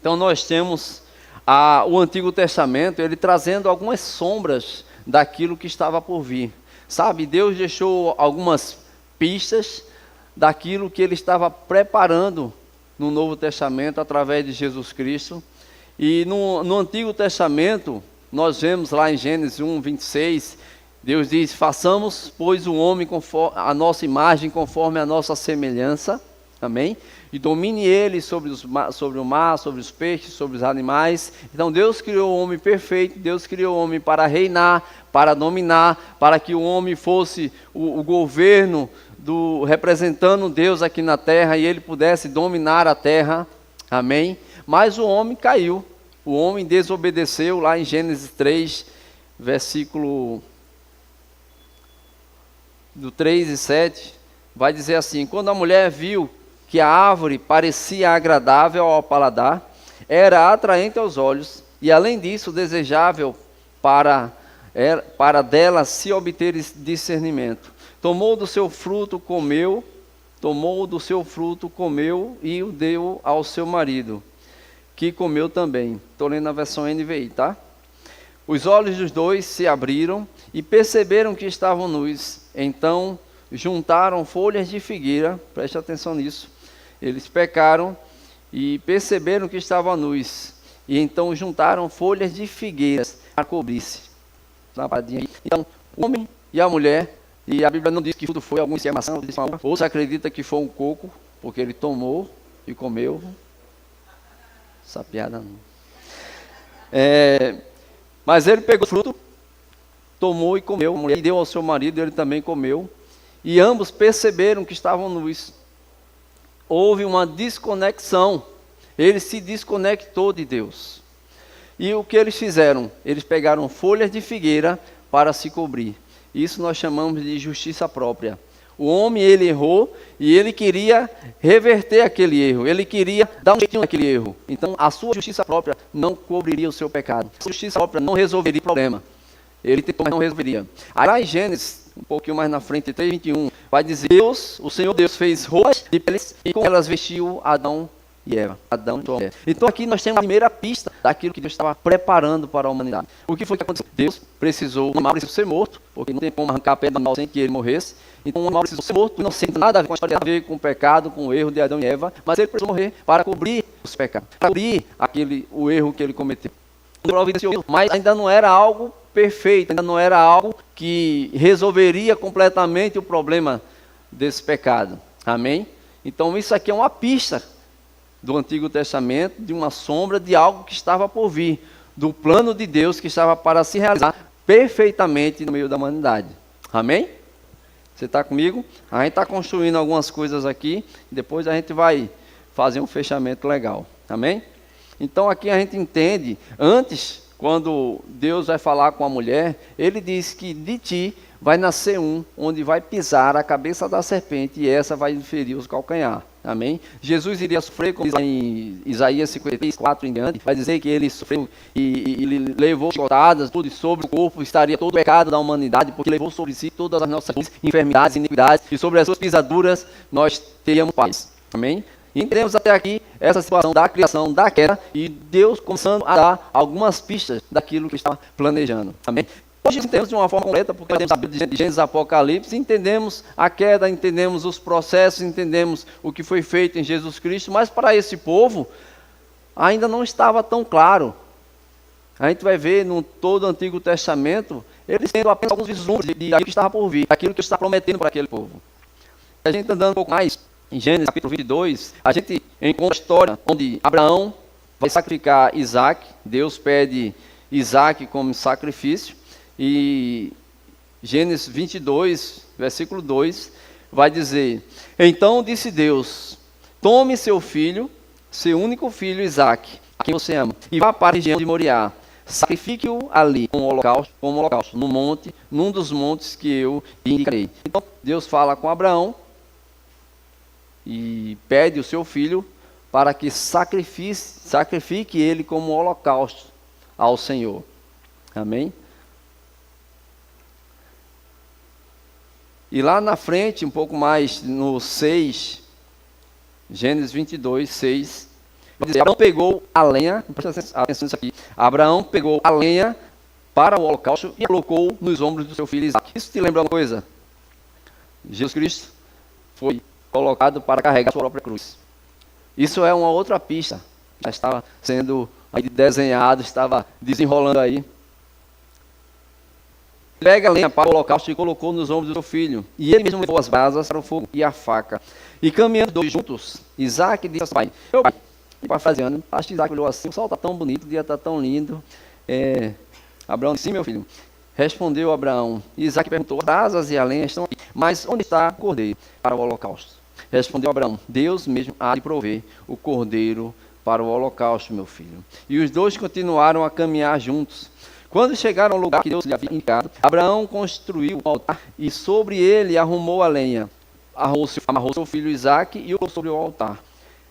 Então nós temos o Antigo Testamento, ele trazendo algumas sombras daquilo que estava por vir. Sabe, Deus deixou algumas pistas daquilo que ele estava preparando no Novo Testamento através de Jesus Cristo. E no Antigo Testamento, nós vemos lá em Gênesis 1, 26, Deus diz: façamos, pois, o homem conforme a nossa imagem, conforme a nossa semelhança, amém? E domine ele sobre o mar, sobre os peixes, sobre os animais. Então Deus criou o homem perfeito, Deus criou o homem para reinar, para dominar, para que o homem fosse o governo, representando Deus aqui na terra, e ele pudesse dominar a terra, amém? Mas o homem caiu, o homem desobedeceu. Lá em Gênesis 3, versículo do 3 e 7, vai dizer assim: quando a mulher viu que a árvore parecia agradável ao paladar, era atraente aos olhos, e além disso desejável para dela se obter discernimento, tomou do seu fruto, comeu e o deu ao seu marido, que comeu também. Estou lendo a versão NVI, tá? Os olhos dos dois se abriram e perceberam que estavam nus. Então juntaram folhas de figueira, preste atenção nisso. Eles pecaram e perceberam que estavam nus. E então juntaram folhas de figueiras para cobrir-se. Então, o homem e a mulher, e a Bíblia não diz que fruto foi, alguns dizem maçã, ou se acredita que foi um coco, porque ele tomou e comeu. Essa piada não. Mas ele pegou o fruto, tomou e comeu, a mulher deu ao seu marido, ele também comeu, e ambos perceberam que estavam nus. Houve uma desconexão, ele se desconectou de Deus. E o que eles fizeram? Eles pegaram folhas de figueira para se cobrir. Isso nós chamamos de justiça própria. O homem, ele errou e ele queria reverter aquele erro, ele queria dar um jeitinho naquele erro. Então a sua justiça própria não cobriria o seu pecado, a sua justiça própria não resolveria o problema. Ele tentou, mas não resolveria. Aí lá em Gênesis, um pouquinho mais na frente, 3:21, vai dizer: Deus, o Senhor Deus, fez roupas de peles e com elas vestiu Adão e Eva. Então aqui nós temos a primeira pista daquilo que Deus estava preparando para a humanidade. O que foi que aconteceu? Deus precisou, o animal precisou ser morto, porque não tem como arrancar a pele do animal sem que ele morresse. Então o animal precisou ser morto, não tem nada a ver com a história, a ver com o pecado, com o erro de Adão e Eva, mas ele precisou morrer para cobrir os pecados, para cobrir o erro que ele cometeu. Mas ainda não era algo perfeito, ainda não era algo que resolveria completamente o problema desse pecado, amém? Então isso aqui é uma pista do Antigo Testamento, de uma sombra de algo que estava por vir, do plano de Deus que estava para se realizar perfeitamente no meio da humanidade, amém? Você está comigo? A gente está construindo algumas coisas aqui, depois a gente vai fazer um fechamento legal, amém? Então aqui a gente entende, antes, quando Deus vai falar com a mulher, ele diz que de ti vai nascer um, onde vai pisar a cabeça da serpente, e essa vai ferir os calcanhar, amém? Jesus iria sofrer, como diz em Isaías 53:4 em diante, vai dizer que ele sofreu e ele levou chicotadas, tudo, e sobre o corpo estaria todo o pecado da humanidade, porque levou sobre si todas as nossas enfermidades e iniquidades, e sobre as suas pisaduras nós teríamos paz, amém? E entendemos até aqui essa situação da criação, da queda, e Deus começando a dar algumas pistas daquilo que estava planejando, amém? Hoje entendemos de uma forma completa, porque temos a Bíblia de Gênesis, Apocalipse, entendemos a queda, entendemos os processos, entendemos o que foi feito em Jesus Cristo, mas para esse povo ainda não estava tão claro. A gente vai ver no todo o Antigo Testamento, eles tendo apenas alguns vislumbres de aquilo que estava por vir, aquilo que está prometendo para aquele povo. A gente andando um pouco mais, em Gênesis capítulo 22, a gente encontra a história onde Abraão vai sacrificar Isaac, Deus pede Isaac como sacrifício, e Gênesis 22, versículo 2, vai dizer: então disse Deus, tome seu filho, seu único filho Isaac, a quem você ama, e vá para a região de Moriá, sacrifique-o ali como holocausto, no monte, num dos montes que eu lhe indicarei. Então Deus fala com Abraão e pede o seu filho para que sacrifique ele como holocausto ao Senhor, amém? E lá na frente, um pouco mais no 6, Gênesis 22, 6, Abraão pegou a lenha, presta atenção nisso aqui, Abraão pegou a lenha para o holocausto e colocou nos ombros do seu filho Isaque. Isso te lembra uma coisa? Jesus Cristo foi colocado para carregar a sua própria cruz. Isso é uma outra pista. Já estava sendo aí desenhado, estava desenrolando aí. Pega a lenha para o holocausto e colocou nos ombros do seu filho. E ele mesmo levou as brasas para o fogo e a faca. E caminhando dois juntos, Isaque disse ao seu pai, meu pai, parafraseando, acho que Isaque olhou assim, o sol está tão bonito, o dia está tão lindo. Abraão disse, sim, meu filho. Respondeu Abraão. E Isaque perguntou, as brasas e a lenha estão aqui, mas onde está o cordeiro para o holocausto? Respondeu Abraão, Deus mesmo há de prover o cordeiro para o holocausto, meu filho. E os dois continuaram a caminhar juntos. Quando chegaram ao lugar que Deus lhe havia indicado, Abraão construiu um altar e sobre ele arrumou a lenha. Amarrou seu filho Isaque e o colocou sobre o altar,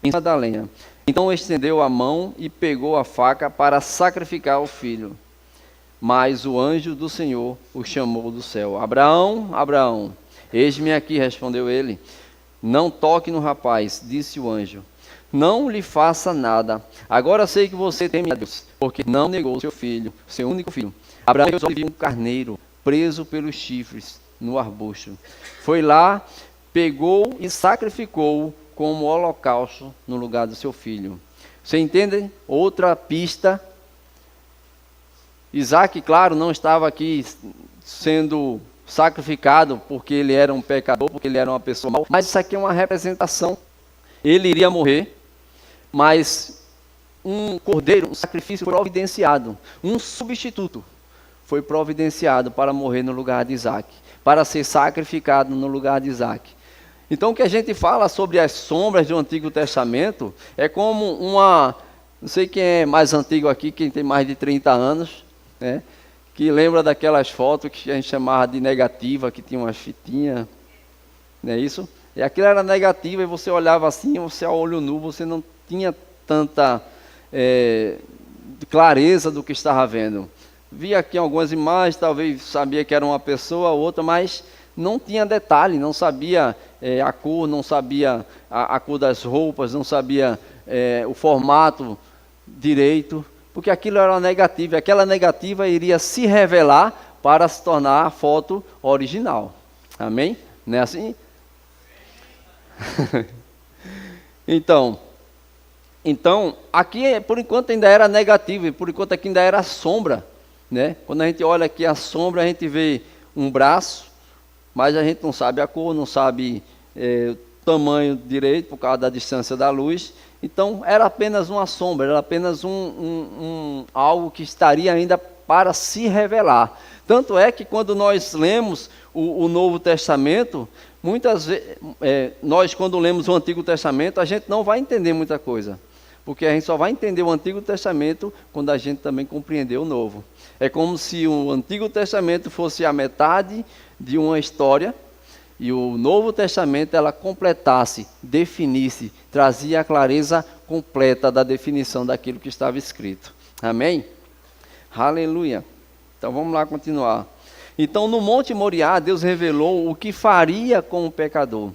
em cima da lenha. Então estendeu a mão e pegou a faca para sacrificar o filho. Mas o anjo do Senhor o chamou do céu. Abraão, Abraão, eis-me aqui, respondeu ele. Não toque no rapaz, disse o anjo. Não lhe faça nada. Agora sei que você teme a Deus, porque não negou seu filho, seu único filho. Abraão viu um carneiro preso pelos chifres no arbusto. Foi lá, pegou e sacrificou como holocausto no lugar do seu filho. Você entende? Outra pista. Isaque, claro, não estava aqui sendo sacrificado porque ele era um pecador, porque ele era uma pessoa mau, mas isso aqui é uma representação. Ele iria morrer, mas um cordeiro, um sacrifício providenciado, um substituto foi providenciado para morrer no lugar de Isaque, para ser sacrificado no lugar de Isaque. Então o que a gente fala sobre as sombras do Antigo Testamento é como uma, não sei quem é mais antigo aqui, quem tem mais de 30 anos, né, que lembra daquelas fotos que a gente chamava de negativa, que tinha umas fitinhas, não é isso? E aquilo era negativa e você olhava assim, você a olho nu, você não tinha tanta clareza do que estava vendo. Via aqui algumas imagens, talvez sabia que era uma pessoa ou outra, mas não tinha detalhe, não sabia a cor, não sabia a cor das roupas, não sabia o formato direito, porque aquilo era uma negativa, e aquela negativa iria se revelar para se tornar a foto original. Amém? Não é assim? Então, aqui por enquanto ainda era negativo, e por enquanto aqui ainda era sombra, né? Quando a gente olha aqui a sombra, a gente vê um braço, mas a gente não sabe a cor, não sabe o tamanho direito por causa da distância da luz. Então era apenas uma sombra, era apenas algo que estaria ainda para se revelar. Tanto é que quando nós lemos o Novo Testamento, muitas vezes, nós quando lemos o Antigo Testamento, a gente não vai entender muita coisa, porque a gente só vai entender o Antigo Testamento quando a gente também compreender o Novo. É como se o Antigo Testamento fosse a metade de uma história, e o Novo Testamento ela completasse, definisse, trazia a clareza completa da definição daquilo que estava escrito. Amém? Aleluia. Então vamos lá continuar. Então no Monte Moriá, Deus revelou o que faria com o pecador.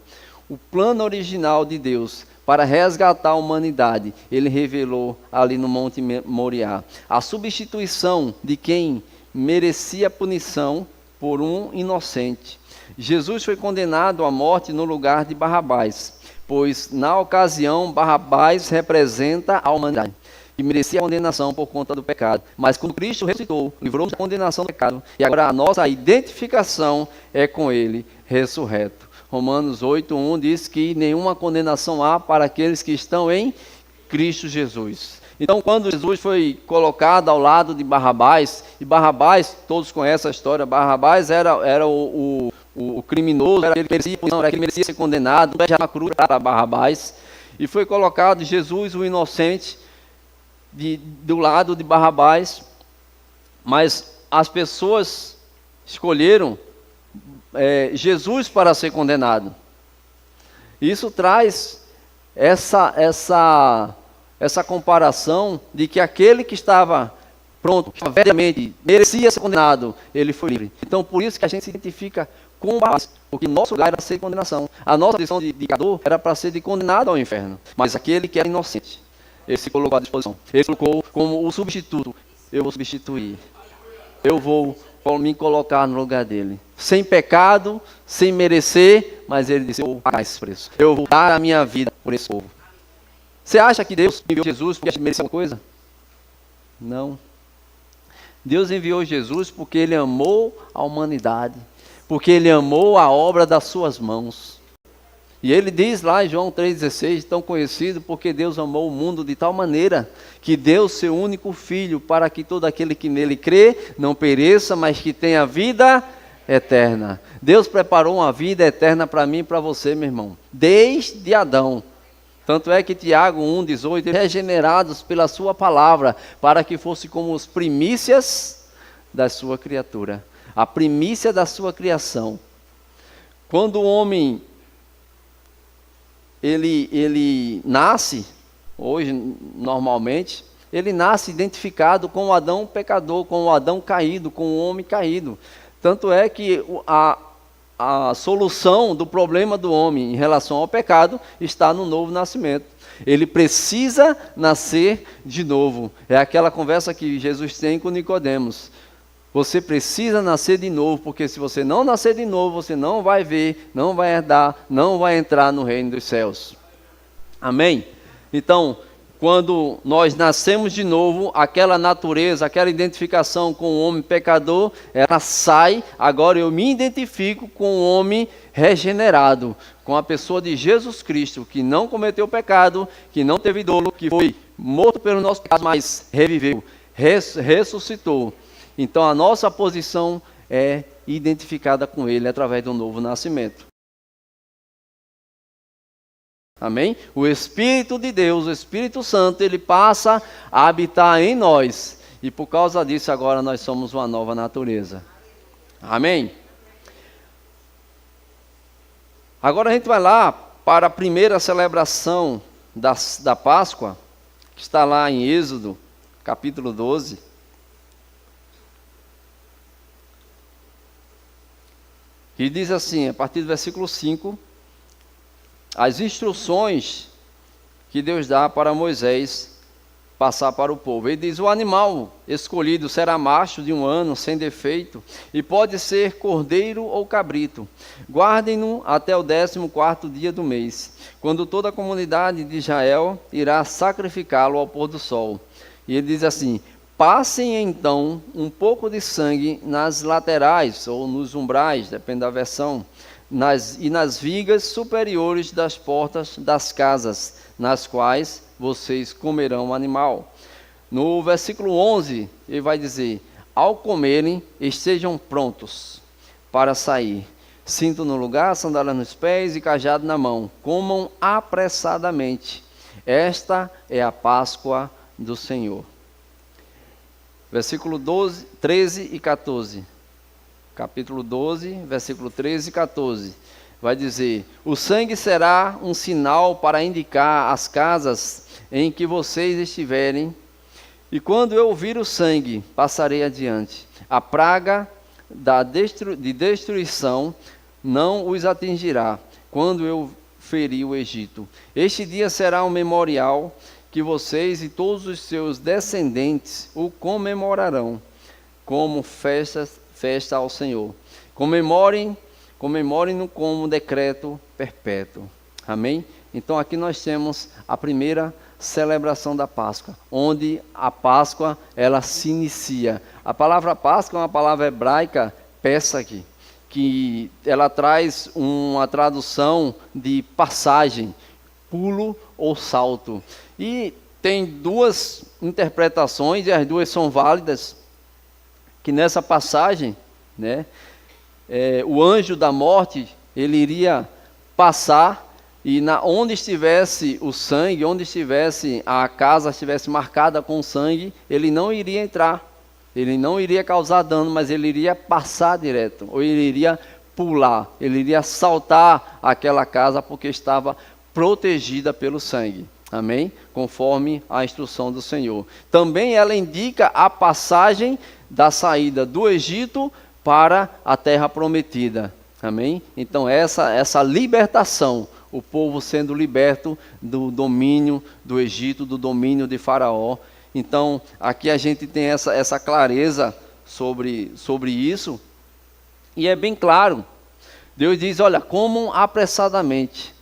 O plano original de Deus para resgatar a humanidade, Ele revelou ali no Monte Moriá. A substituição de quem merecia punição por um inocente. Jesus foi condenado à morte no lugar de Barrabás, pois na ocasião Barrabás representa a humanidade, que merecia a condenação por conta do pecado. Mas quando Cristo ressuscitou, livrou-nos da condenação do pecado, e agora a nossa identificação é com Ele ressurreto. Romanos 8:1 diz que nenhuma condenação há para aqueles que estão em Cristo Jesus. Então, quando Jesus foi colocado ao lado de Barrabás, e Barrabás, todos conhecem a história, Barrabás era o criminoso, era aquele que merecia ser condenado, já na cruz para Barrabás, e foi colocado Jesus, o inocente, do lado de Barrabás, mas as pessoas escolheram Jesus para ser condenado. Isso traz essa comparação de que aquele que estava pronto, que verdadeiramente merecia ser condenado, ele foi livre. Então, por isso que a gente se identifica com Barrabás, porque nosso lugar era ser de condenação. A nossa decisão de pecador era para ser de condenado ao inferno, mas aquele que era inocente, Ele se colocou à disposição. Ele colocou como o substituto. Eu vou substituir. Eu vou me colocar no lugar dele. Sem pecado, sem merecer, mas ele disse, eu vou pagar esse preço. Eu vou dar a minha vida por esse povo. Você acha que Deus enviou Jesus porque merecia alguma coisa? Não. Deus enviou Jesus porque Ele amou a humanidade. Porque Ele amou a obra das suas mãos. E Ele diz lá em João 3,16, tão conhecido, porque Deus amou o mundo de tal maneira que deu seu único Filho para que todo aquele que nele crê não pereça, mas que tenha vida eterna. Deus preparou uma vida eterna para mim e para você, meu irmão, desde Adão. Tanto é que Tiago 1,18, regenerados pela sua palavra, para que fosse como as primícias da sua criatura. A primícia da sua criação. Quando o homem, ele nasce, hoje normalmente, ele nasce identificado com o Adão pecador, com o Adão caído, com o homem caído. Tanto é que a solução do problema do homem em relação ao pecado está no novo nascimento. Ele precisa nascer de novo. É aquela conversa que Jesus tem com Nicodemos. Você precisa nascer de novo, porque se você não nascer de novo, você não vai ver, não vai herdar, não vai entrar no reino dos céus. Amém? Então, quando nós nascemos de novo, aquela natureza, aquela identificação com o homem pecador, ela sai. Agora eu me identifico com o homem regenerado, com a pessoa de Jesus Cristo, que não cometeu pecado, que não teve dolo, que foi morto pelo nosso pecado, mas reviveu, ressuscitou. Então a nossa posição é identificada com Ele através do novo nascimento. Amém? O Espírito de Deus, o Espírito Santo, ele passa a habitar em nós. E por causa disso agora nós somos uma nova natureza. Amém? Agora a gente vai lá para a primeira celebração da Páscoa, que está lá em Êxodo, capítulo 12. E diz assim, a partir do versículo 5, as instruções que Deus dá para Moisés passar para o povo. Ele diz, o animal escolhido será macho de 1 ano, sem defeito, e pode ser cordeiro ou cabrito. Guardem-no até o 14º dia do mês, quando toda a comunidade de Israel irá sacrificá-lo ao pôr do sol. E ele diz assim, passem então um pouco de sangue nas laterais, ou nos umbrais, depende da versão, e nas vigas superiores das portas das casas, nas quais vocês comerão o animal. No versículo 11, ele vai dizer, ao comerem, estejam prontos para sair. Cinto no lugar, sandália nos pés e cajado na mão. Comam apressadamente. Esta é a Páscoa do Senhor. Versículo 12, 13 e 14. Capítulo 12, versículo 13 e 14. Vai dizer, o sangue será um sinal para indicar as casas em que vocês estiverem, e quando eu ouvir o sangue, passarei adiante. A praga de destruição não os atingirá, quando eu ferir o Egito. Este dia será um memorial que vocês e todos os seus descendentes o comemorarão, como festa ao Senhor. Comemorem-no como decreto perpétuo. Amém? Então aqui nós temos a primeira celebração da Páscoa, onde a Páscoa ela se inicia. A palavra Páscoa é uma palavra hebraica, Pesach, que ela traz uma tradução de passagem, pulo ou salto. E tem duas interpretações, e as duas são válidas, que nessa passagem, né, o anjo da morte, ele iria passar, e onde estivesse o sangue, onde estivesse a casa, estivesse marcada com sangue, ele não iria entrar, ele não iria causar dano, mas ele iria passar direto, ou ele iria pular, ele iria saltar aquela casa, porque estava protegida pelo sangue. Amém? Conforme a instrução do Senhor. Também ela indica a passagem da saída do Egito para a terra prometida. Amém? Então essa libertação, o povo sendo liberto do domínio do Egito, do domínio de Faraó. Então, aqui a gente tem essa clareza sobre isso, e é bem claro. Deus diz, olha, comam apressadamente,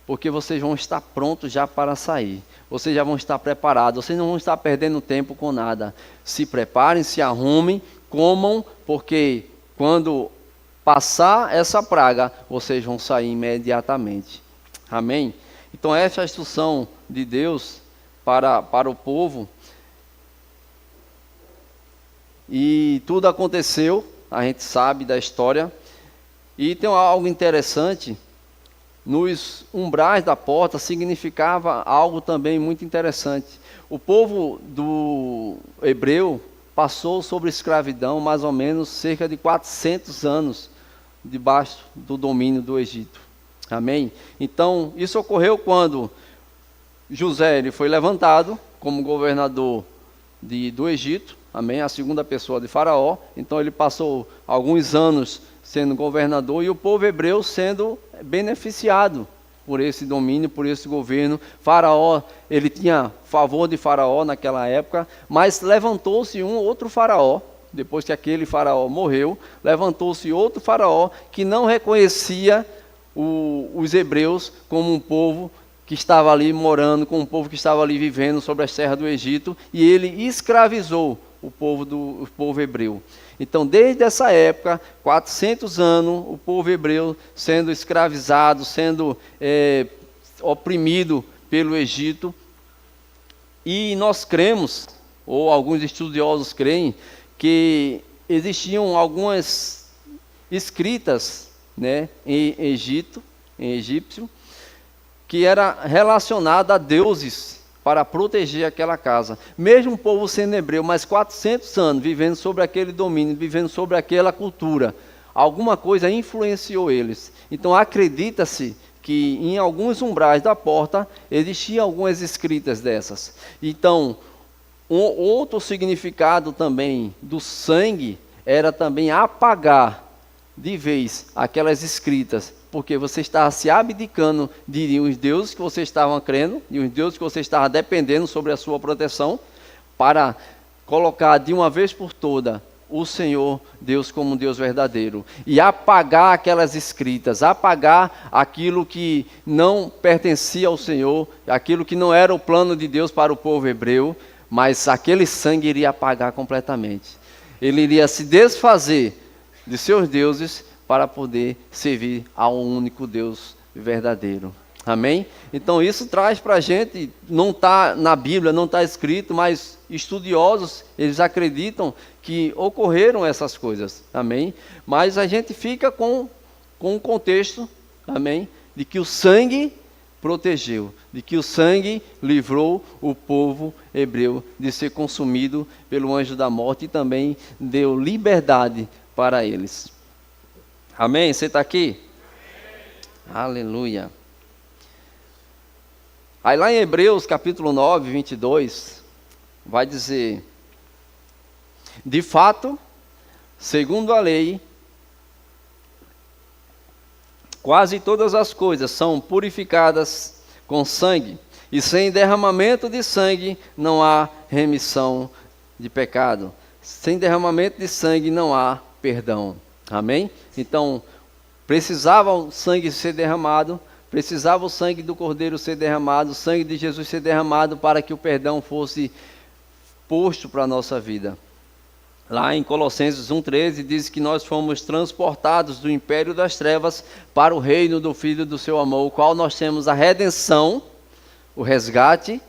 porque vocês vão estar prontos já para sair. Vocês já vão estar preparados, vocês não vão estar perdendo tempo com nada. Se preparem, se arrumem, comam, porque quando passar essa praga, vocês vão sair imediatamente. Amém? Então essa é a instrução de Deus para o povo. E tudo aconteceu, a gente sabe da história. E tem algo interessante, nos umbrais da porta significava algo também muito interessante. O povo do hebreu passou sobre escravidão mais ou menos cerca de 400 anos debaixo do domínio do Egito. Amém? Então, isso ocorreu quando José ele foi levantado como governador do Egito, amém? A segunda pessoa de Faraó. Então, ele passou alguns anos sendo governador, e o povo hebreu sendo beneficiado por esse domínio, por esse governo. Faraó, ele tinha favor de Faraó naquela época, mas levantou-se um outro Faraó, depois que aquele Faraó morreu, levantou-se outro Faraó que não reconhecia os hebreus como um povo que estava ali morando, como um povo que estava ali vivendo sobre as terras do Egito, e ele escravizou o povo hebreu. Então, desde essa época, 400 anos, o povo hebreu sendo escravizado, sendo oprimido pelo Egito. E nós cremos, ou alguns estudiosos creem, que existiam algumas escritas, né, em egípcio, que era relacionada a deuses para proteger aquela casa. Mesmo o povo sendo hebreu, mas 400 anos vivendo sobre aquele domínio, vivendo sobre aquela cultura, alguma coisa influenciou eles. Então acredita-se que em alguns umbrais da porta existiam algumas escritas dessas. Então, outro significado também do sangue era também apagar de vez aquelas escritas, porque você estava se abdicando de os deuses que você estava crendo, de os deuses que você estava dependendo sobre a sua proteção, para colocar de uma vez por toda o Senhor Deus como Deus verdadeiro, e apagar aquelas escritas, apagar aquilo que não pertencia ao Senhor, aquilo que não era o plano de Deus para o povo hebreu, mas aquele sangue iria apagar completamente. Ele iria se desfazer de seus deuses para poder servir ao único Deus verdadeiro. Amém? Então isso traz para a gente, não está na Bíblia, não está escrito, mas estudiosos, eles acreditam que ocorreram essas coisas. Amém? Mas a gente fica com o contexto, amém, de que o sangue protegeu, de que o sangue livrou o povo hebreu de ser consumido pelo anjo da morte, e também deu liberdade para eles. Amém? Você está aqui? Amém. Aleluia. Aí lá em Hebreus capítulo 9, 22, vai dizer: de fato, segundo a lei, quase todas as coisas são purificadas com sangue, e sem derramamento de sangue não há remissão de pecado. Sem derramamento de sangue não há perdão. Amém? Então, precisava o sangue ser derramado, precisava o sangue do Cordeiro ser derramado, o sangue de Jesus ser derramado para que o perdão fosse posto para a nossa vida. Lá em Colossenses 1,13 diz que nós fomos transportados do império das trevas para o reino do Filho do seu amor, o qual nós temos a redenção, o resgate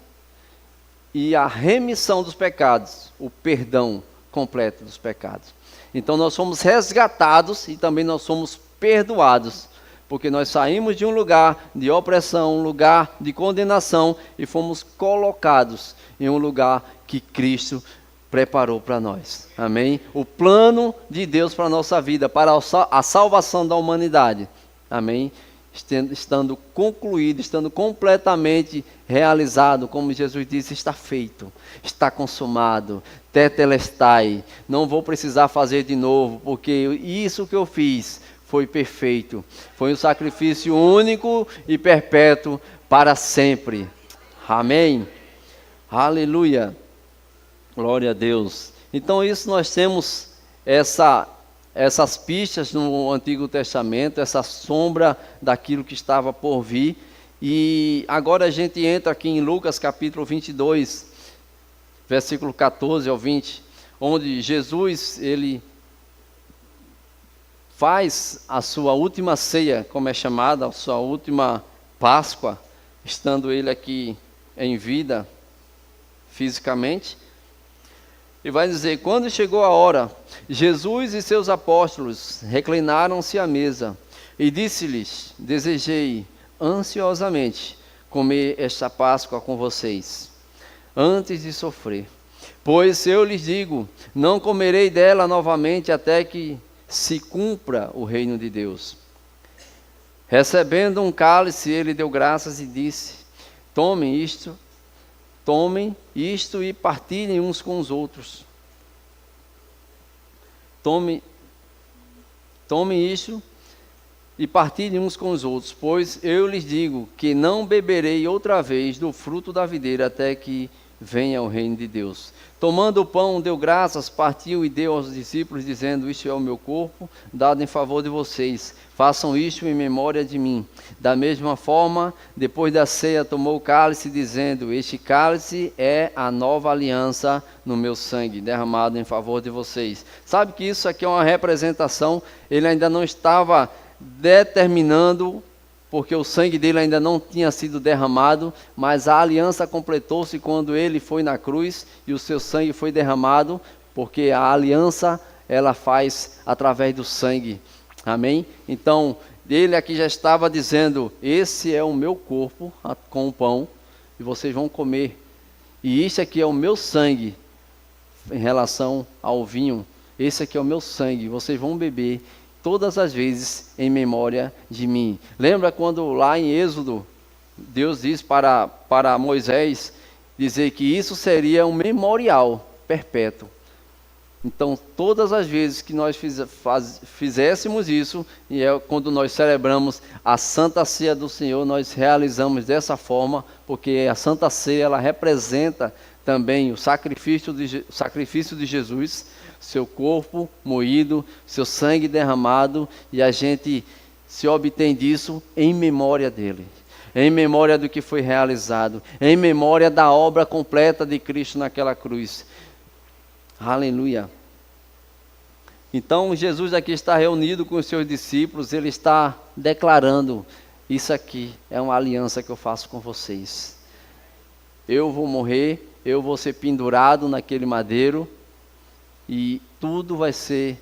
e a remissão dos pecados, o perdão completo dos pecados. Então nós somos resgatados e também nós somos perdoados, porque nós saímos de um lugar de opressão, um lugar de condenação, e fomos colocados em um lugar que Cristo preparou para nós. Amém? O plano de Deus para a nossa vida, para a salvação da humanidade. Amém? Estando concluído, estando completamente realizado, como Jesus disse, está feito, está consumado, tetelestai, não vou precisar fazer de novo, porque isso que eu fiz foi perfeito. Foi um sacrifício único e perpétuo para sempre. Amém? Aleluia. Glória a Deus. Então isso nós temos essas pistas no Antigo Testamento, essa sombra daquilo que estava por vir. E agora a gente entra aqui em Lucas capítulo 22, versículo 14 ao 20, onde Jesus, ele faz a sua última ceia, como é chamada, a sua última Páscoa, estando ele aqui em vida, fisicamente. E vai dizer, quando chegou a hora, Jesus e seus apóstolos reclinaram-se à mesa, e disse-lhes, desejei ansiosamente comer esta Páscoa com vocês, antes de sofrer. Pois eu lhes digo, não comerei dela novamente até que se cumpra o reino de Deus. Recebendo um cálice, ele deu graças e disse, tomem isto e partilhem uns com os outros. Tomem isto e partilhem uns com os outros, pois eu lhes digo que não beberei outra vez do fruto da videira até que venha o reino de Deus. Tomando o pão, deu graças, partiu e deu aos discípulos, dizendo, isto é o meu corpo, dado em favor de vocês. Façam isto em memória de mim. Da mesma forma, depois da ceia, tomou o cálice, dizendo, este cálice é a nova aliança no meu sangue, derramado em favor de vocês. Sabe que isso aqui é uma representação, ele ainda não estava determinando, porque o sangue dele ainda não tinha sido derramado, mas a aliança completou-se quando ele foi na cruz e o seu sangue foi derramado, porque a aliança ela faz através do sangue. Amém? Então, ele aqui já estava dizendo, esse é o meu corpo com o pão, e vocês vão comer. E isso aqui é o meu sangue, em relação ao vinho, esse aqui é o meu sangue, vocês vão beber todas as vezes em memória de mim. Lembra quando lá em Êxodo, Deus diz para Moisés, dizer que isso seria um memorial perpétuo. Então, todas as vezes que nós fizéssemos isso, e é quando nós celebramos a Santa Ceia do Senhor, nós realizamos dessa forma, porque a Santa Ceia, ela representa também o sacrifício de Jesus, seu corpo moído, seu sangue derramado, e a gente se obtém disso em memória dele, em memória do que foi realizado, em memória da obra completa de Cristo naquela cruz. Aleluia. Então Jesus aqui está reunido com os seus discípulos, ele está declarando, isso aqui é uma aliança que eu faço com vocês. Eu vou morrer, eu vou ser pendurado naquele madeiro, e tudo vai ser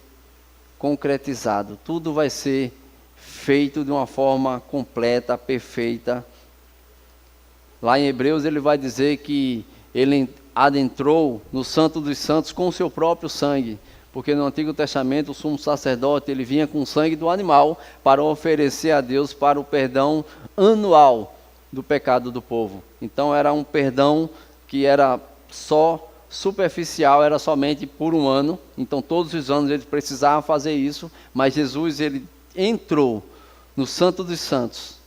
concretizado, tudo vai ser feito de uma forma completa, perfeita. Lá em Hebreus ele vai dizer que ele adentrou no Santo dos Santos com o seu próprio sangue, porque no Antigo Testamento o sumo sacerdote ele vinha com o sangue do animal para oferecer a Deus para o perdão anual do pecado do povo. Então era um perdão que era só superficial, era somente por um ano, então todos os anos ele precisava fazer isso, mas Jesus ele entrou no Santo dos Santos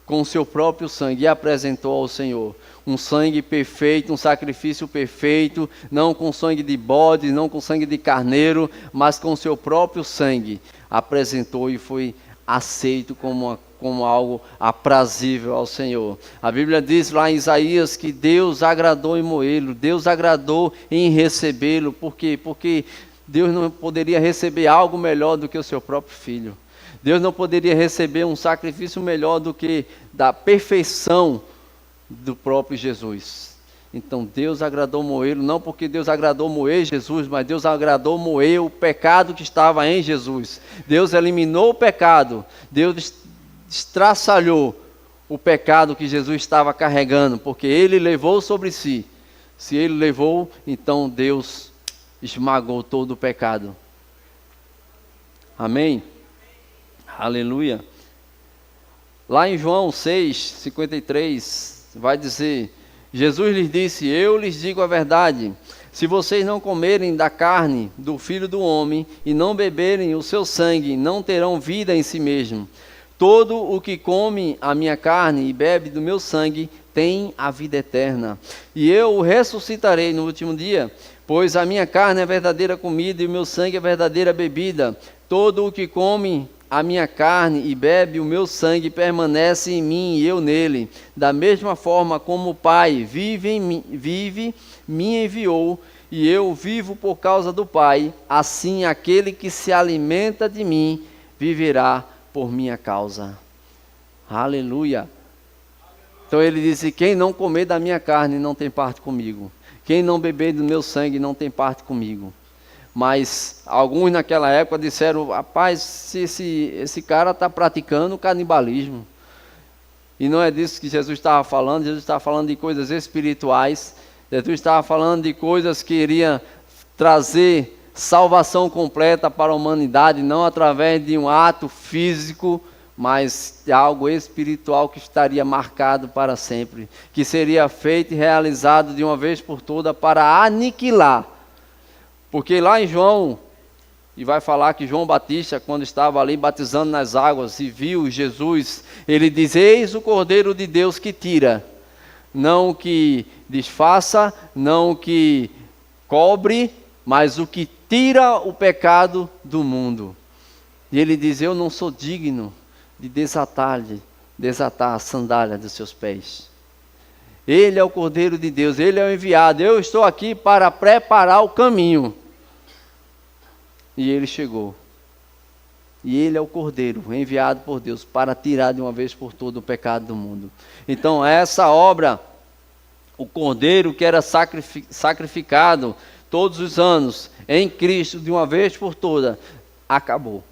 com o seu próprio sangue e apresentou ao Senhor um sangue perfeito, um sacrifício perfeito, não com sangue de bode, não com sangue de carneiro, mas com o seu próprio sangue, apresentou e foi aceito como algo aprazível ao Senhor. A Bíblia diz lá em Isaías que Deus agradou em moê-lo, Deus agradou em recebê-lo. Por quê? Porque Deus não poderia receber algo melhor do que o seu próprio Filho. Deus não poderia receber um sacrifício melhor do que da perfeição do próprio Jesus. Então Deus agradou moê-lo, não porque Deus agradou moer Jesus, mas Deus agradou moer o pecado que estava em Jesus. Deus eliminou o pecado, Deus estraçalhou o pecado que Jesus estava carregando, porque ele levou sobre si. Se ele levou, então Deus esmagou todo o pecado. Amém? Aleluia. Lá em João 6:53, vai dizer, Jesus lhes disse, eu lhes digo a verdade, Se vocês não comerem da carne do Filho do Homem e não beberem o seu sangue, não terão vida em si mesmo. Todo o que come a minha carne e bebe do meu sangue tem a vida eterna. E eu o ressuscitarei no último dia, pois a minha carne é verdadeira comida e o meu sangue é verdadeira bebida. Todo o que come a minha carne e bebe o meu sangue permanece em mim e eu nele. Da mesma forma como o Pai vive, me enviou, e eu vivo por causa do Pai, assim aquele que se alimenta de mim viverá por minha causa. Aleluia. Então ele disse: quem não comer da minha carne não tem parte comigo. Quem não beber do meu sangue não tem parte comigo. Mas alguns naquela época disseram: rapaz, se esse cara está praticando canibalismo. E não é disso que Jesus estava falando. Jesus estava falando de coisas espirituais. Jesus estava falando de coisas que iriam trazer salvação completa para a humanidade, não através de um ato físico, mas de algo espiritual que estaria marcado para sempre, que seria feito e realizado de uma vez por todas para aniquilar. Porque lá em João, e vai falar que João Batista, quando estava ali batizando nas águas e viu Jesus, ele diz: eis o Cordeiro de Deus que tira, não o que desfaça, não o que cobre, mas o que tira o pecado do mundo. E ele diz: eu não sou digno de desatar a sandália dos seus pés. Ele é o Cordeiro de Deus, ele é o enviado. Eu estou aqui para preparar o caminho. E ele chegou. E ele é o Cordeiro, enviado por Deus para tirar de uma vez por todas o pecado do mundo. Então essa obra, o Cordeiro que era sacrificado todos os anos em Cristo de uma vez por todas, acabou.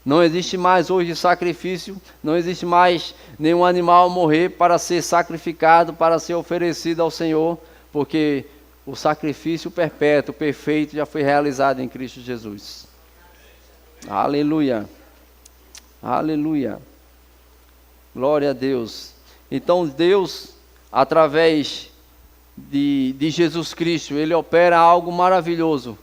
Não existe mais hoje sacrifício, não existe mais nenhum animal morrer para ser sacrificado, para ser oferecido ao Senhor, porque o sacrifício perpétuo, perfeito, já foi realizado em Cristo Jesus. Aleluia. Aleluia. Glória a Deus. Então Deus, através de Jesus Cristo, Ele opera algo maravilhoso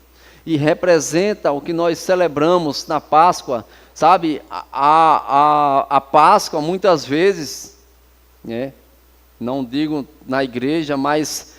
e representa o que nós celebramos na Páscoa. Sabe, a Páscoa muitas vezes, né, não digo na igreja, mas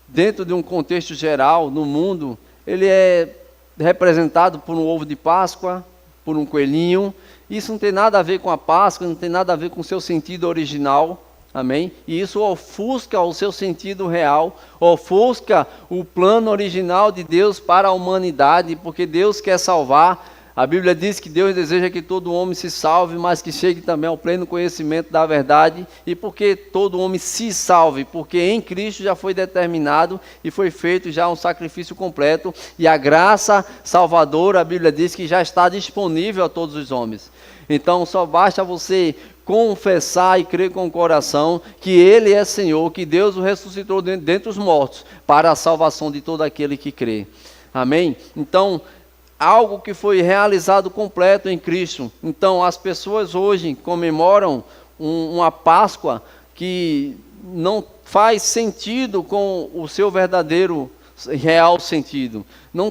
dentro de um contexto geral, no mundo, ele é representado por um ovo de Páscoa, por um coelhinho. Isso não tem nada a ver com a Páscoa, não tem nada a ver com o seu sentido original, amém? E isso ofusca o seu sentido real, ofusca o plano original de Deus para a humanidade, porque Deus quer salvar. A Bíblia diz que Deus deseja que todo homem se salve, mas que chegue também ao pleno conhecimento da verdade. E por que todo homem se salve? Porque em Cristo já foi determinado e foi feito já um sacrifício completo. E a graça salvadora, a Bíblia diz que já está disponível a todos os homens. Então só basta você confessar e crer com o coração que Ele é Senhor, que Deus o ressuscitou dentre os mortos para a salvação de todo aquele que crê. Amém? Então, algo que foi realizado completo em Cristo. Então as pessoas hoje comemoram uma Páscoa que não faz sentido com o seu verdadeiro, real sentido. Não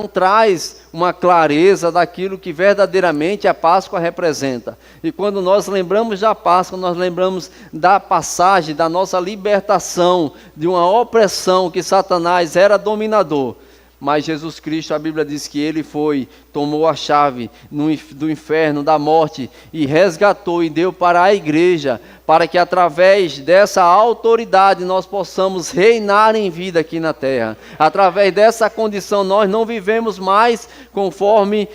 traz uma clareza daquilo que verdadeiramente a Páscoa representa. E quando nós lembramos da Páscoa, nós lembramos da passagem, da nossa libertação, de uma opressão que Satanás era dominador. Mas Jesus Cristo, a Bíblia diz que Ele tomou a chave do inferno, da morte, e resgatou e deu para a igreja, para que através dessa autoridade nós possamos reinar em vida aqui na terra. Através dessa condição nós não vivemos mais conforme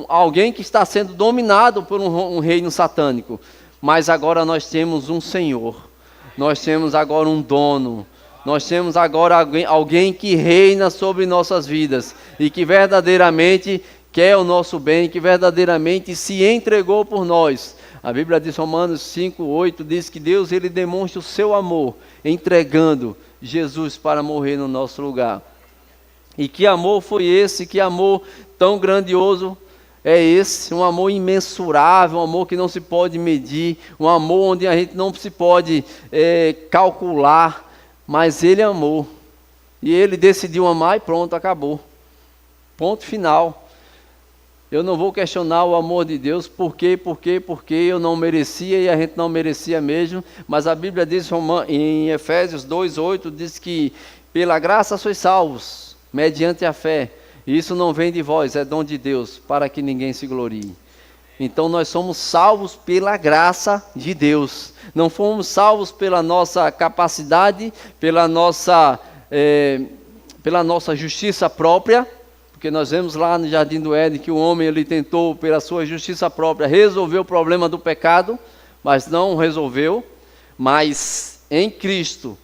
alguém que está sendo dominado por um reino satânico. Mas agora nós temos um Senhor, nós temos agora um dono. Nós temos agora alguém que reina sobre nossas vidas e que verdadeiramente quer o nosso bem, que verdadeiramente se entregou por nós. A Bíblia diz, Romanos 5:8, diz que Deus ele demonstra o seu amor entregando Jesus para morrer no nosso lugar. E que amor foi esse? Que amor tão grandioso é esse? Um amor imensurável, um amor que não se pode medir, um amor onde a gente não se pode calcular. Mas Ele amou, e ele decidiu amar e pronto, acabou. Ponto final. Eu não vou questionar o amor de Deus, porque eu não merecia e a gente não merecia mesmo, mas a Bíblia diz em Efésios 2:8, diz que pela graça sois salvos, mediante a fé. Isso não vem de vós, é dom de Deus, para que ninguém se glorie. Então nós somos salvos pela graça de Deus. Não fomos salvos pela nossa capacidade, pela nossa justiça própria, porque nós vemos lá no Jardim do Éden que o homem ele tentou pela sua justiça própria resolver o problema do pecado, mas não resolveu. Mas em Cristo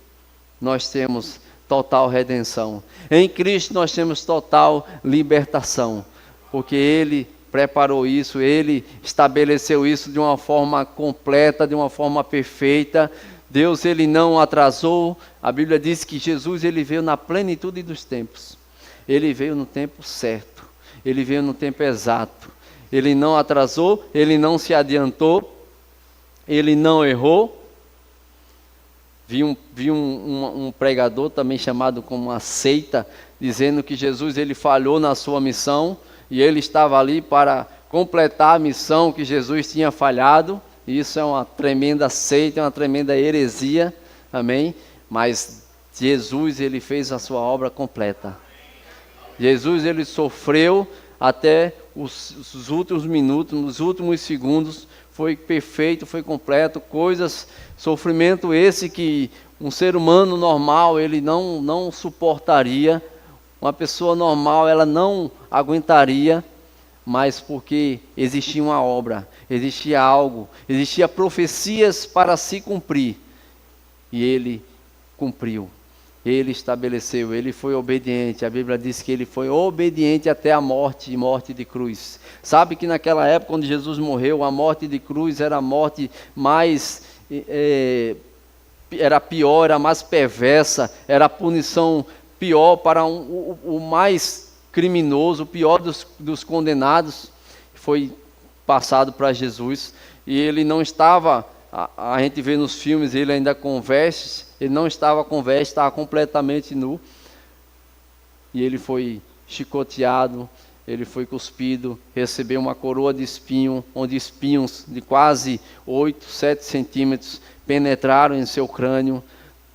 nós temos total redenção. Em Cristo nós temos total libertação, porque Ele preparou isso, Ele estabeleceu isso de uma forma completa, de uma forma perfeita. Deus ele não atrasou. A Bíblia diz que Jesus ele veio na plenitude dos tempos. Ele veio no tempo certo, ele veio no tempo exato. Ele não atrasou, ele não se adiantou, ele não errou. Vi um pregador também chamado como uma seita, dizendo que Jesus ele falhou na sua missão e ele estava ali para completar a missão que Jesus tinha falhado. Isso é uma tremenda seita, é uma tremenda heresia, amém? Mas Jesus ele fez a sua obra completa. Jesus ele sofreu até os últimos minutos, nos últimos segundos, foi perfeito, foi completo, sofrimento esse que um ser humano normal ele não suportaria, uma pessoa normal ela não aguentaria, mas porque existia uma obra, existia algo, existia profecias para se cumprir, e ele cumpriu. Ele estabeleceu, ele foi obediente. A Bíblia diz que ele foi obediente até a morte e morte de cruz. Sabe que naquela época, quando Jesus morreu, a morte de cruz era a morte mais, era pior, era mais perversa, era a punição pior para o mais criminoso, o pior dos condenados. Foi passado para Jesus e ele não estava... A gente vê nos filmes ele ainda com vestes, ele não estava com vestes, estava completamente nu. E ele foi chicoteado, ele foi cuspido, recebeu uma coroa de espinho, onde espinhos de quase 8, 7 centímetros penetraram em seu crânio,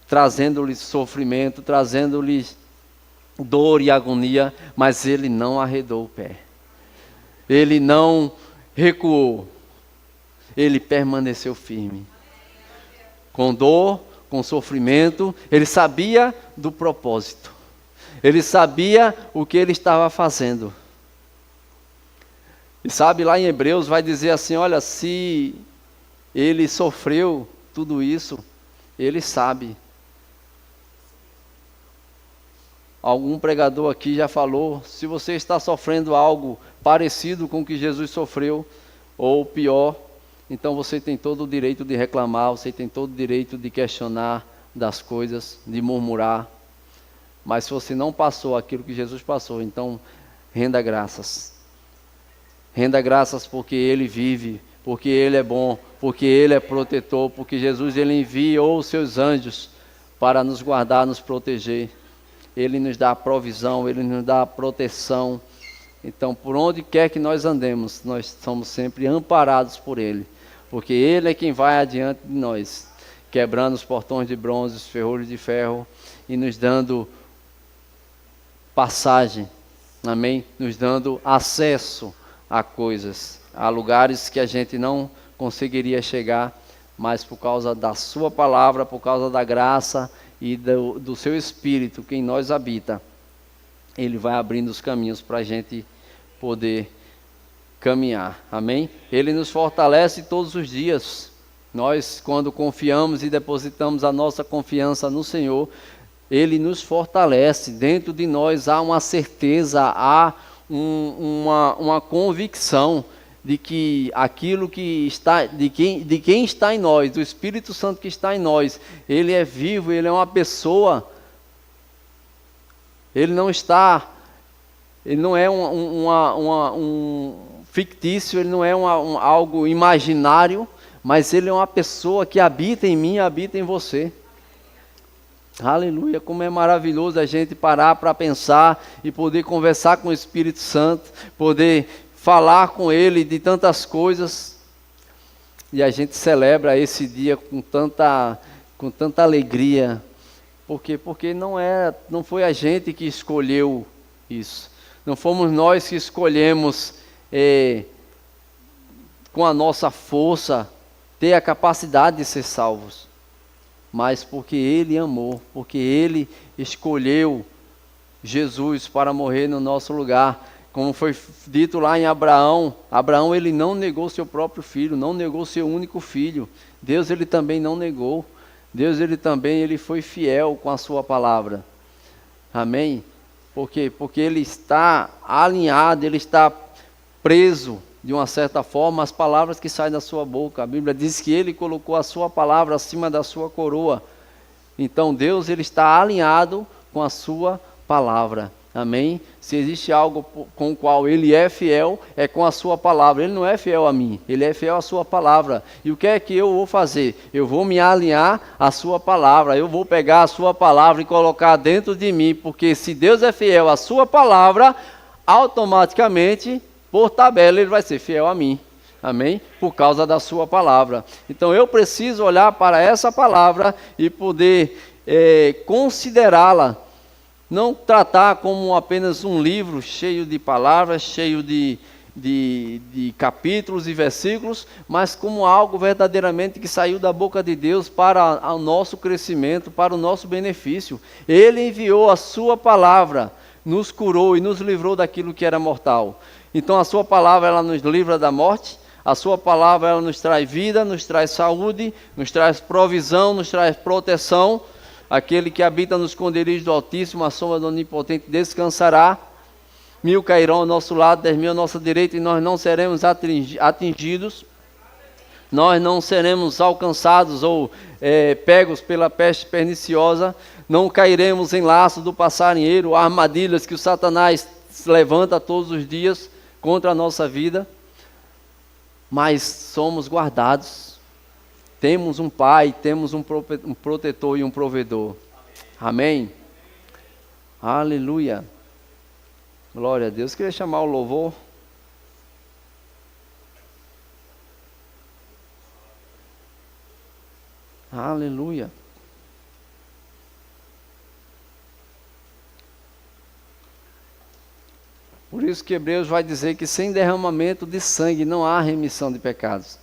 trazendo-lhe sofrimento, trazendo-lhe dor e agonia, mas ele não arredou o pé. Ele não recuou. Ele permaneceu firme. Com dor, com sofrimento, ele sabia do propósito. Ele sabia o que ele estava fazendo. E sabe, lá em Hebreus vai dizer assim, olha, se ele sofreu tudo isso, ele sabe. Algum pregador aqui já falou, se você está sofrendo algo parecido com o que Jesus sofreu, ou pior, então você tem todo o direito de reclamar, você tem todo o direito de questionar das coisas, de murmurar. Mas se você não passou aquilo que Jesus passou, então renda graças. Renda graças porque Ele vive, porque Ele é bom, porque Ele é protetor, porque Jesus Ele enviou os seus anjos para nos guardar, nos proteger. Ele nos dá a provisão, Ele nos dá a proteção. Então, por onde quer que nós andemos, nós somos sempre amparados por Ele. Porque Ele é quem vai adiante de nós, quebrando os portões de bronze, os ferrolhos de ferro, e nos dando passagem, amém? Nos dando acesso a coisas, a lugares que a gente não conseguiria chegar, mas por causa da sua palavra, por causa da graça e do seu Espírito que em nós habita, Ele vai abrindo os caminhos para a gente poder caminhar, amém? Ele nos fortalece todos os dias. Nós, quando confiamos e depositamos a nossa confiança no Senhor, Ele nos fortalece. Dentro de nós há uma certeza, há uma convicção de que aquilo que está, de quem está em nós, do Espírito Santo que está em nós, Ele é vivo, Ele é uma pessoa. Ele não é um fictício, ele não é algo imaginário, mas ele é uma pessoa que habita em mim, habita em você. Aleluia, como é maravilhoso a gente parar para pensar e poder conversar com o Espírito Santo, poder falar com Ele de tantas coisas. E a gente celebra esse dia com tanta alegria. Por quê? Porque não foi a gente que escolheu isso. Não fomos nós que escolhemos com a nossa força ter a capacidade de ser salvos. Mas porque Ele amou, porque Ele escolheu Jesus para morrer no nosso lugar. Como foi dito lá em Abraão, ele não negou seu próprio filho, não negou seu único filho. Deus, ele também não negou. Deus, ele foi fiel com a sua palavra. Amém? Por quê? Porque ele está alinhado, ele está preso, de uma certa forma, às palavras que saem da sua boca. A Bíblia diz que ele colocou a sua palavra acima da sua coroa. Então Deus, ele está alinhado com a sua palavra. Amém? Se existe algo com o qual Ele é fiel, é com a sua palavra. Ele não é fiel a mim, Ele é fiel à sua palavra. E o que é que eu vou fazer? Eu vou me alinhar à sua palavra. Eu vou pegar a sua palavra e colocar dentro de mim. Porque se Deus é fiel à sua palavra, automaticamente, por tabela, Ele vai ser fiel a mim. Amém? Por causa da sua palavra. Então eu preciso olhar para essa palavra e poder considerá-la. Não tratar como apenas um livro cheio de palavras, cheio de capítulos e versículos, mas como algo verdadeiramente que saiu da boca de Deus para o nosso crescimento, para o nosso benefício. Ele enviou a sua palavra, nos curou e nos livrou daquilo que era mortal. Então a sua palavra, ela nos livra da morte, a sua palavra, ela nos traz vida, nos traz saúde, nos traz provisão, nos traz proteção. Aquele que habita nos esconderijos do Altíssimo, a sombra do Onipotente descansará. 1000 cairão ao nosso lado, 10.000 à nossa direita, e nós não seremos atingidos. Nós não seremos alcançados ou pegos pela peste perniciosa. Não cairemos em laço do passarinheiro, armadilhas que o Satanás levanta todos os dias contra a nossa vida. Mas somos guardados. Temos um Pai, temos um protetor e um provedor. Amém? Aleluia. Glória a Deus. Queria chamar o louvor. Aleluia. Por isso que Hebreus vai dizer que sem derramamento de sangue não há remissão de pecados.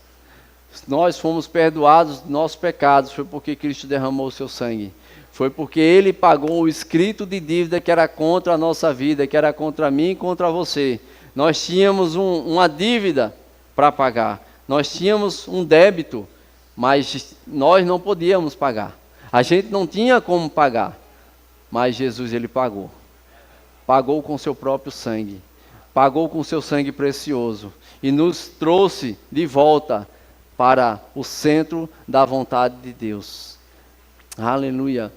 Nós fomos perdoados dos nossos pecados, foi porque Cristo derramou o seu sangue. Foi porque Ele pagou o escrito de dívida que era contra a nossa vida, que era contra mim e contra você. Nós tínhamos uma dívida para pagar. Nós tínhamos um débito, mas nós não podíamos pagar. A gente não tinha como pagar, mas Jesus, Ele pagou. Pagou com seu próprio sangue. Pagou com seu sangue precioso. E nos trouxe de volta para o centro da vontade de Deus. Aleluia.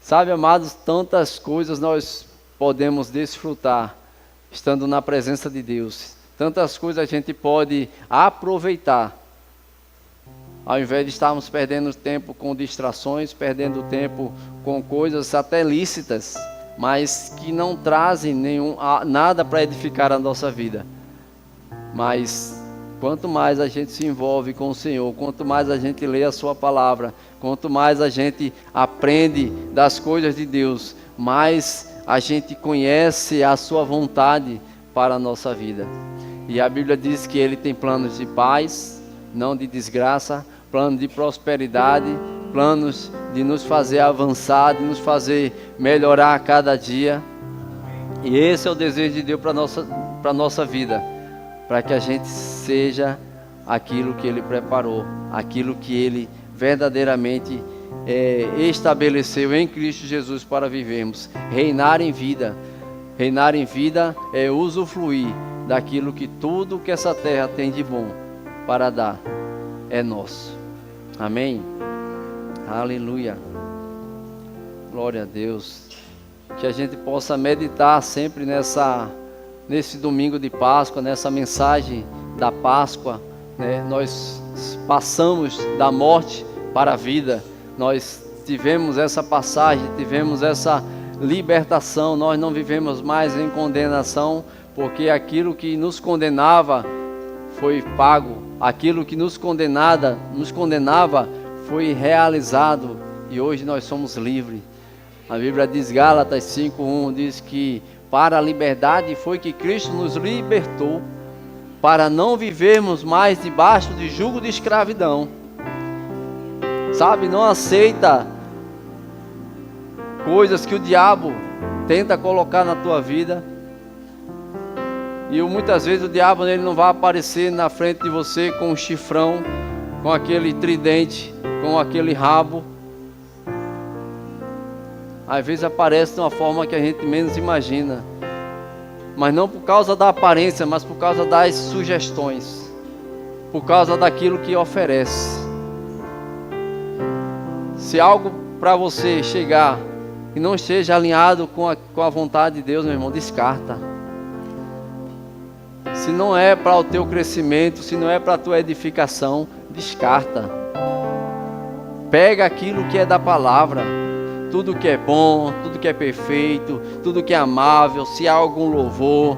Sabe, amados, tantas coisas nós podemos desfrutar estando na presença de Deus. Tantas coisas a gente pode aproveitar, ao invés de estarmos perdendo tempo com distrações, perdendo tempo com coisas até lícitas, mas que não trazem nada para edificar a nossa vida. Mas quanto mais a gente se envolve com o Senhor, quanto mais a gente lê a sua palavra, quanto mais a gente aprende das coisas de Deus, mais a gente conhece a sua vontade para a nossa vida. E a Bíblia diz que Ele tem planos de paz, não de desgraça, planos de prosperidade, planos de nos fazer avançar, de nos fazer melhorar a cada dia. E esse é o desejo de Deus para a nossa vida. Para que a gente seja aquilo que Ele preparou, aquilo que Ele verdadeiramente estabeleceu em Cristo Jesus para vivermos. Reinar em vida. Reinar em vida é usufruir daquilo que tudo que essa terra tem de bom para dar é nosso. Amém? Aleluia. Glória a Deus. Que a gente possa meditar sempre nesse domingo de Páscoa, nessa mensagem da Páscoa, né? Nós passamos da morte para a vida, nós tivemos essa passagem, tivemos essa libertação, nós não vivemos mais em condenação, porque aquilo que nos condenava foi pago, aquilo que nos condenava foi realizado, e hoje nós somos livres. A Bíblia diz, Gálatas 5:1, diz que para a liberdade foi que Cristo nos libertou, para não vivermos mais debaixo de jugo de escravidão. Sabe, não aceita coisas que o diabo tenta colocar na tua vida. E muitas vezes o diabo ele não vai aparecer na frente de você com um chifrão, com aquele tridente, com aquele rabo. Às vezes aparece de uma forma que a gente menos imagina. Mas não por causa da aparência, mas por causa das sugestões. Por causa daquilo que oferece. Se algo para você chegar e não esteja alinhado com a vontade de Deus, meu irmão, descarta. Se não é para o teu crescimento, se não é para a tua edificação, descarta. Pega aquilo que é da palavra. Tudo que é bom, tudo que é perfeito, tudo que é amável, se há algum louvor,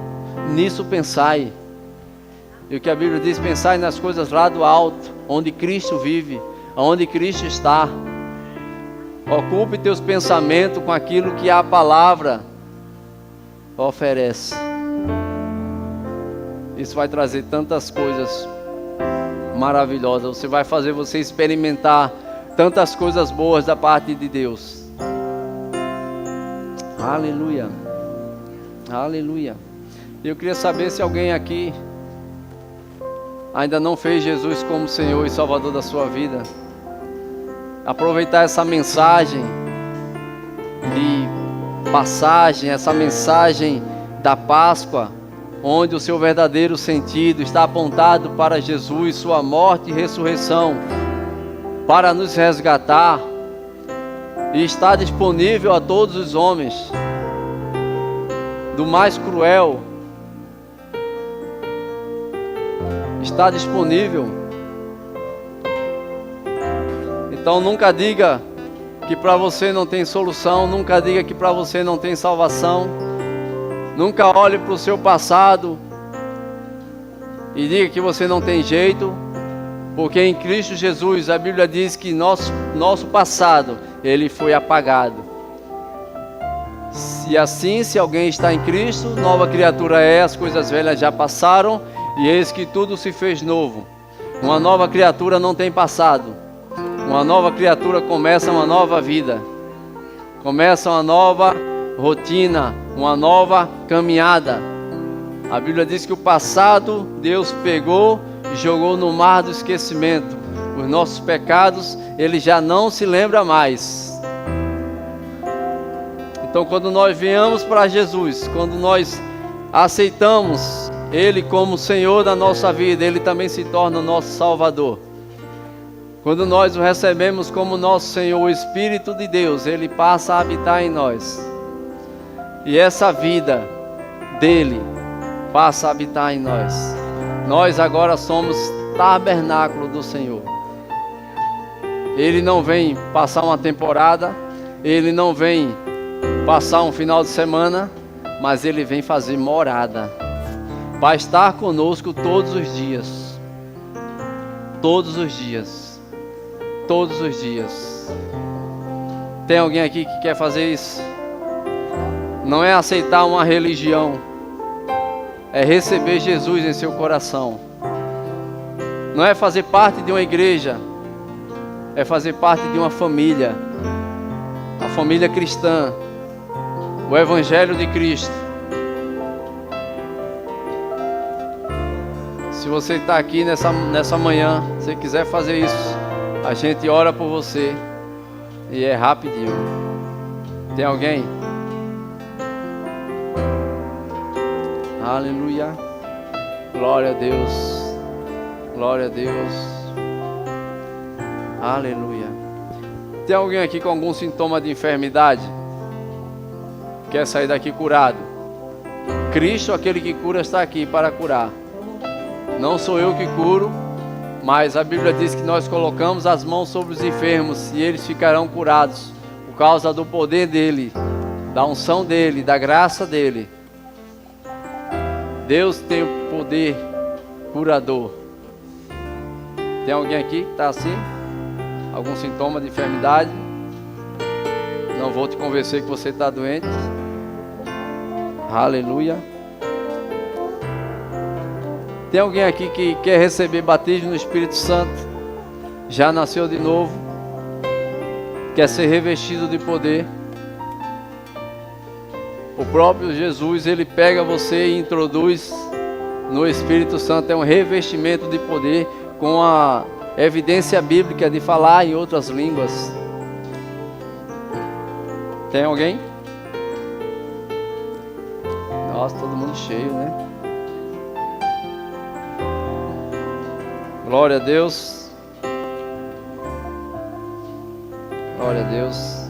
nisso pensai. E o que a Bíblia diz, pensai nas coisas lá do alto, onde Cristo vive, onde Cristo está. Ocupe teus pensamentos com aquilo que a palavra oferece. Isso vai trazer tantas coisas maravilhosas. Vai fazer você experimentar tantas coisas boas da parte de Deus. Aleluia. Aleluia. Eu queria saber se alguém aqui ainda não fez Jesus como Senhor e Salvador da sua vida. Aproveitar essa mensagem de passagem, essa mensagem da Páscoa, onde o seu verdadeiro sentido está apontado para Jesus, sua morte e ressurreição, para nos resgatar, e está disponível a todos os homens, do mais cruel, está disponível. Então nunca diga que para você não tem solução, nunca diga que para você não tem salvação, nunca olhe para o seu passado e diga que você não tem jeito, porque em Cristo Jesus a Bíblia diz que nosso passado ele foi apagado. Se alguém está em Cristo, nova criatura é, as coisas velhas já passaram e eis que tudo se fez novo. Uma nova criatura não tem passado. Uma nova criatura começa uma nova vida, começa uma nova rotina, uma nova caminhada. A Bíblia diz que o passado Deus pegou e jogou no mar do esquecimento. Os nossos pecados ele já não se lembra mais. Então quando nós viemos para Jesus, quando nós aceitamos Ele como Senhor da nossa vida, Ele também se torna o nosso Salvador. Quando nós o recebemos como nosso Senhor, o Espírito de Deus, Ele passa a habitar em nós. E essa vida dele passa a habitar em nós. Nós agora somos tabernáculo do Senhor. Ele não vem passar uma temporada, Ele não vem passar um final de semana, mas Ele vem fazer morada, para estar conosco todos os dias. Todos os dias. Todos os dias. Tem alguém aqui que quer fazer isso? Não é aceitar uma religião, é receber Jesus em seu coração. Não é fazer parte de uma igreja, é fazer parte de uma família, a família cristã, o Evangelho de Cristo. Se você está aqui nessa manhã, se quiser fazer isso, a gente ora por você e é rapidinho. Tem alguém? Aleluia. Glória a Deus. Glória a Deus. Aleluia. Tem alguém aqui com algum sintoma de enfermidade? Quer sair daqui curado? Cristo, aquele que cura, está aqui para curar. Não sou eu que curo, Mas a Bíblia diz que nós colocamos as mãos sobre os enfermos e eles ficarão curados por causa do poder dele, da unção dele, da graça dele. Deus tem o poder curador. Tem alguém aqui que está assim? Algum sintoma de enfermidade? Não vou te convencer que você está doente. Aleluia. Tem alguém aqui que quer receber batismo no Espírito Santo? Já nasceu de novo? Quer ser revestido de poder? O próprio Jesus, ele pega você e introduz no Espírito Santo. É um revestimento de poder com a evidência bíblica de falar em outras línguas. Tem alguém? Nossa, todo mundo cheio, né? Glória a Deus. Glória a Deus.